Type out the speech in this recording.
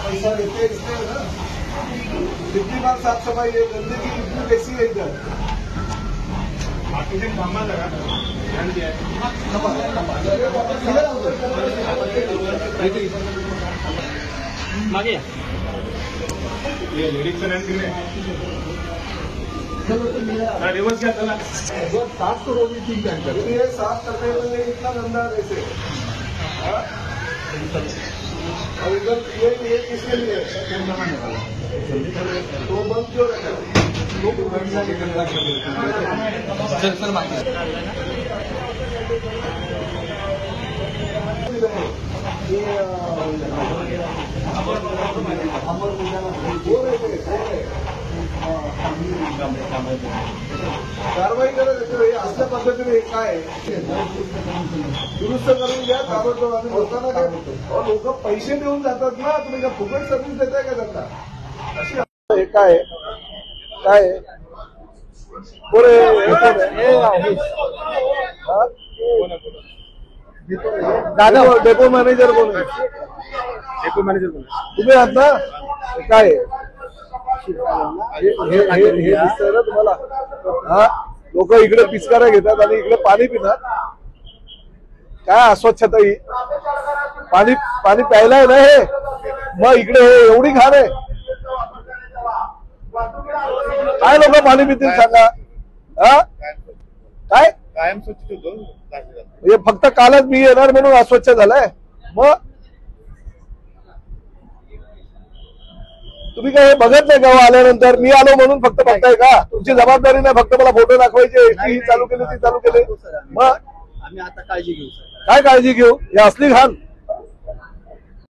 पैसा लेते इसलिए ना, कितनी बार साफ सफाई है, गंदगी कितनी कैसी है इधर। मागे ये लेडीज रिवर्स क्या चला साफ करोगी ठीक है, ये साफ करने में इतना गंदा कैसे। और इधर ये किसके लिए तो बंद क्यों रखा कारवाई करत असल्या पद्धतीने काय दुरुस्त करून घ्या ताबडतोब। आणि लोकांना काय लोक पैसे देऊन जातात ना, तुम्ही का फुकट सर्व्हिस देताय का त्यांना अशी। हे काय काय पुरे दादा डेपो मॅनेजर कोण आहे? डेपो मॅनेजर कोण तुम्ही आहात ना? काय हे दिसतंय ना तुम्हाला? हा, लोक इकडे पिचकाऱ्या घेतात आणि इकडे पाणी पितात। काय अस्वच्छता ही? पाणी पाणी प्यायला आहे ना हे, मग इकडे एवढी घाण आहे। काय लोक पाणी पितील सांगा? हा काय कायम स्वच्छ होतो हे फक्त कालच मी येणार म्हणून अस्वच्छ झालाय? मग तुम्ही काय हे बघत नाही गाव आल्यानंतर? मी आलो म्हणून फक्त बघताय का? तुमची जबाबदारी नाही फक्त मला फोटो दाखवायचे, ही चालू केली ती चालू केली। मग आम्ही आता काळजी घेऊ सर। काय काळजी घेऊ? हे असली घाण